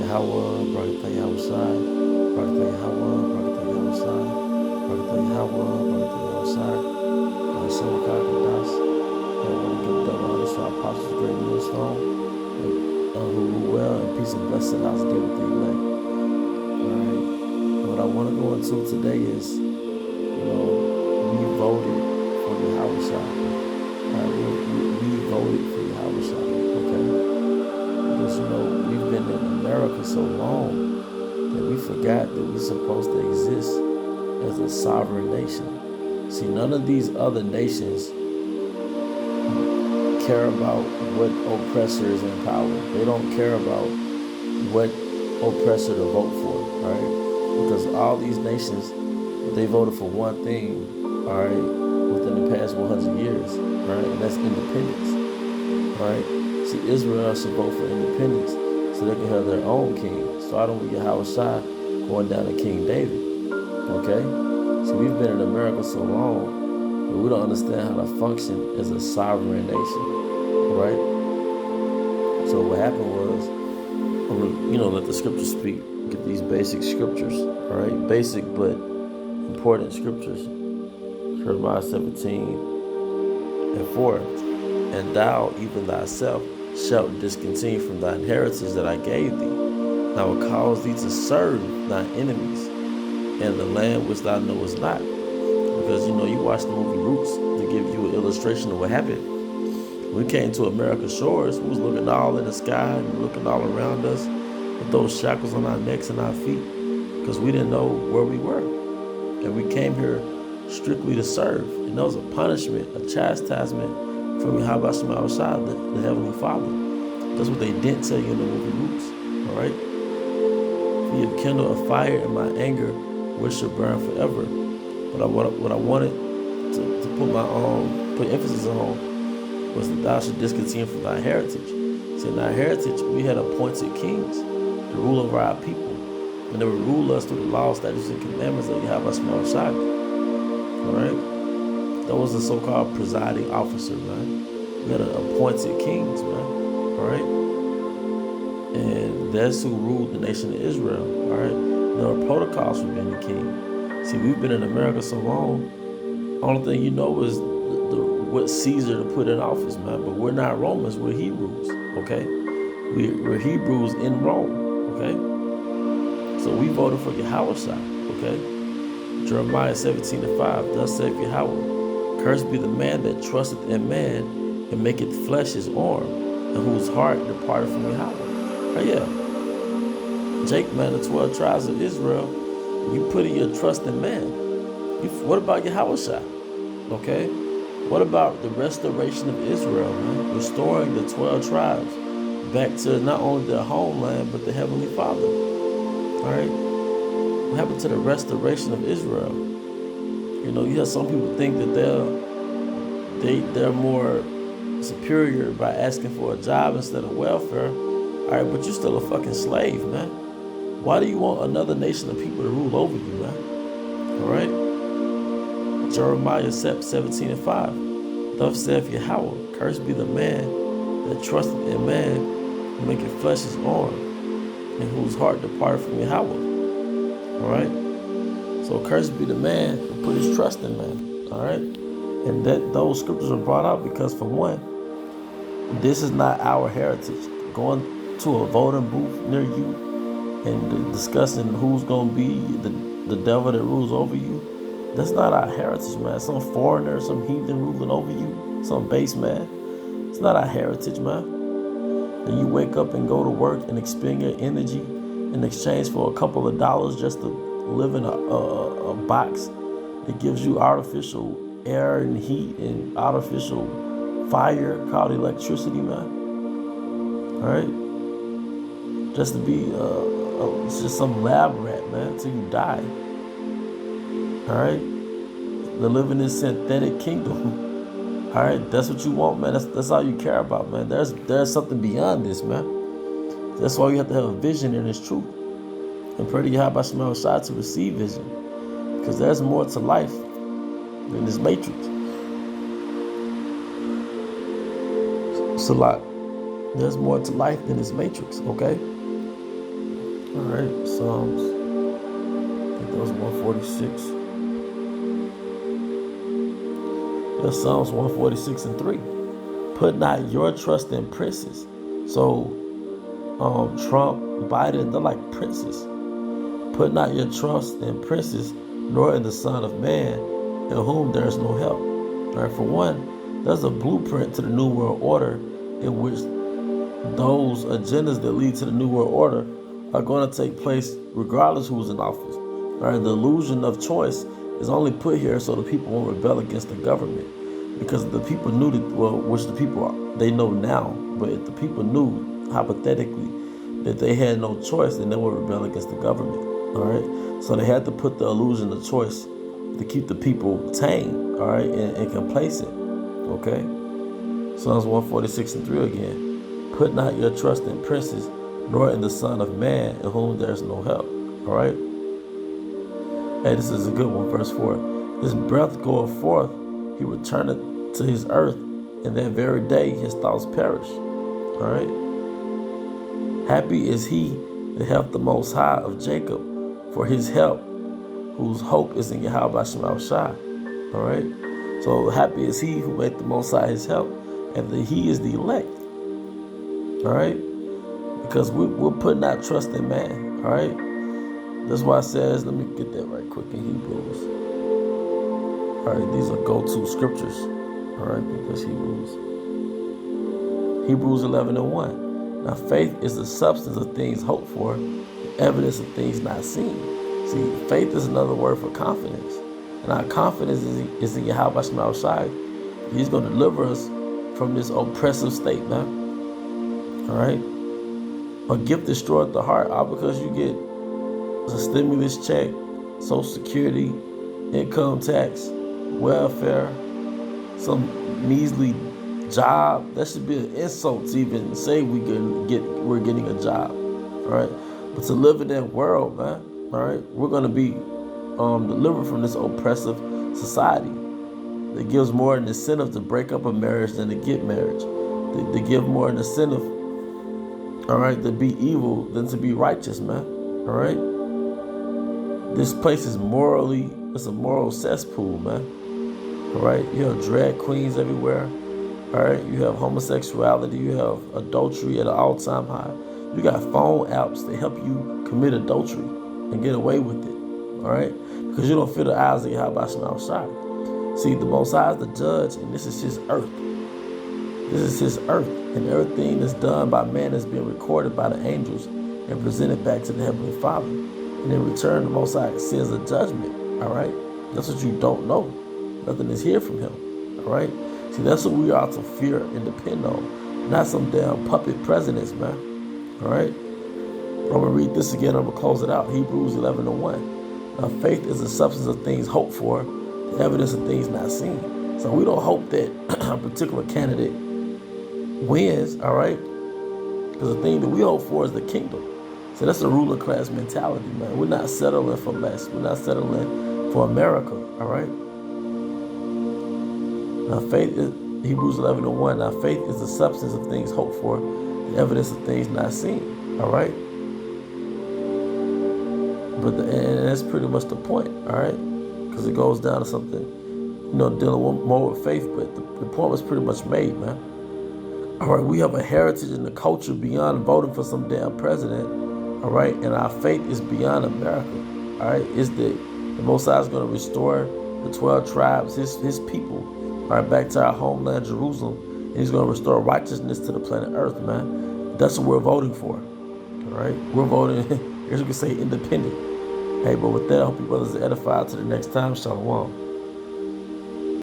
Yahweh, Barakatah Yahawashi, Barakatah Yahweh, Barakatah Yahawashi, Barakatah Yahweh, Barakatah Yahawashi, Shabbat Kadash. I want to give double honor to our apostles, great and this throne, who rule well, and peace and blessing I was there with the elect. Alright. What I want to go into today is, we voted for Yahawashi. We voted for Yahawashi, okay? Because, we've been in America so long that we forgot that we're supposed to exist as a sovereign nation. See, none of these other nations care about what oppressor is in power. They don't care about what oppressor to vote for, right? Because all these nations, they voted for one thing, all right, within the past 100 years, right? And that's independence, right? See, Israel should vote for independence so they can have their own king, starting with Yahawashi, going down to King David, okay? So we've been in America so long that we don't understand how to function as a sovereign nation, right? So what happened was, I'm gonna, let the scriptures speak. Get these basic scriptures, all right? Basic but important scriptures. Jeremiah 17:4. And thou, even thyself, shalt discontinue from thy inheritance that I gave thee. And I will cause thee to serve thine enemies in the land which thou knowest not. Because, you watch the movie Roots to give you an illustration of what happened. When we came to America's shores, we was looking all in the sky and looking all around us with those shackles on our necks and our feet because we didn't know where we were. And we came here strictly to serve. And that was a punishment, a chastisement from Yahawashi, the Heavenly Father. That's what they didn't tell you in the movie Roots, all right? For you have kindled a fire in my anger, which shall burn forever. But what I wanted to put emphasis on was that thou should discontinue from thy heritage. See, in our heritage, we had appointed kings to rule over our people. And they would rule us through the laws, statutes, and commandments of Yahawashi. All right? That was the so-called presiding officer, man. We had appointed kings, man. All right? And that's who ruled the nation of Israel. All right? There are protocols for being a king. See, we've been in America so long, only thing you know is what Caesar to put in office, man. But we're not Romans, we're Hebrews, okay? We're Hebrews in Rome, okay? So we voted for Yahawashi, okay? Jeremiah 17:5, thus saith Yahweh, cursed be the man that trusteth in man and maketh flesh his arm, and whose heart departed from Yahweh. Oh yeah. Jake, man, the 12 tribes of Israel, you putting your trust in man. What about Yahawashi? Okay? What about the restoration of Israel, man? Restoring the 12 tribes back to not only their homeland, but the Heavenly Father. All right? What happened to the restoration of Israel? You have some people think that they're more superior by asking for a job instead of welfare. All right, but you're still a fucking slave, man. Why do you want another nation of people to rule over you, man? All right? Jeremiah 17:5. Thus saith Yahweh, cursed be the man that trusteth in man and maketh flesh his arm, and whose heart departed from Yahweh. All right? So cursed be the man who put his trust in man. All right? And those scriptures are brought out because, for one, this is not our heritage. Going to a voting booth near you and discussing who's going to be the devil that rules over you, that's not our heritage, man. Some foreigner, some heathen ruling over you, some base man. It's not our heritage, man. Then you wake up and go to work and expend your energy in exchange for a couple of dollars just to live in a box that gives you artificial air and heat and artificial fire called electricity, man. All right? Just to be it's just some lab rat, man, until you die. All right? To live in this synthetic kingdom. All right? That's what you want, man. That's all you care about, man. There's something beyond this, man. That's why you have to have a vision in this truth. And pray to Yahawashi to receive vision. Because there's more to life than this matrix. It's a lot. There's more to life than this matrix, okay? All right, Psalms. I think that was 146. Yeah, Psalms 146 and 3. Put not your trust in princes. So, Trump, Biden, they're like princes. Put not your trust in princes, nor in the Son of Man, in whom there is no help. All right, for one, there's a blueprint to the New World Order in which those agendas that lead to the New World Order are going to take place regardless who's in office. All right, the illusion of choice is only put here so the people won't rebel against the government. Because the people knew that, well, which the people they know now, but if the people knew hypothetically that they had no choice, then they would rebel against the government. All right, so they had to put the illusion of choice to keep the people tame, all right, and complacent. Okay, Psalms 146 and 3 again. Put not your trust in princes, nor in the Son of Man, in whom there is no help. All right. Hey, this is a good one. Verse 4. His breath goeth forth, he returneth to his earth, and that very day his thoughts perish. All right. Happy is he that hath the Most High of Jacob for his help, whose hope is in Yahawashi. All right. So happy is he who made the Most High his help, and that he is the elect. All right. Because we're putting our trust in man. All right. That's why it says, let me get that right quick in Hebrews. All right, these are go-to scriptures. All right, because Hebrews 11 and 1. Now faith is the substance of things hoped for, the evidence of things not seen. See, faith is another word for confidence. And our confidence is in Yahweh Shai. He's going to deliver us from this oppressive state, man. All right. A gift destroyed the heart, all because you get a stimulus check, Social Security, income tax, welfare, some measly job. That should be an insult to even say we're getting a job. All right. But to live in that world, man, all right, we're going to be delivered from this oppressive society that gives more an incentive to break up a marriage than to get marriage. They give more an incentive, all right, to be evil than to be righteous, man. All right. This place is it's a moral cesspool, man. All right. You have drag queens everywhere. All right. You have homosexuality. You have adultery at an all-time high. You got phone apps that help you commit adultery and get away with it. All right. Because you don't feel the eyes of Yahweh Shai. See, the Most High is the judge, and this is his earth. This is his earth, and everything that's done by man is being recorded by the angels and presented back to the Heavenly Father. And in return, the Most High sends a judgment, all right? That's what you don't know. Nothing is here from him, all right? See, that's what we are to fear and depend on, not some damn puppet presidents, man, all right? I'm going to read this again. I'm going to close it out. Hebrews 11 and 1. Now, faith is the substance of things hoped for, the evidence of things not seen. So we don't hope that a particular candidate wins, all right? Because the thing that we hope for is the kingdom. So that's a ruler class mentality, man. We're not settling for less. We're not settling for America, all right? Now faith is, Hebrews 11 and 1. Now faith is the substance of things hoped for, the evidence of things not seen, all right? And that's pretty much the point, all right? Because it goes down to something, dealing more with faith, but the point was pretty much made, man. All right, we have a heritage and a culture beyond voting for some damn president, all right? And our faith is beyond America, all right? It's that the Most High is going to restore the 12 tribes, his people, all right, back to our homeland, Jerusalem. And he's going to restore righteousness to the planet Earth, man. That's what we're voting for, all right? We're voting, as you can say, independent. Hey, but with that, I hope you brothers are edified. To the next time, Shalom.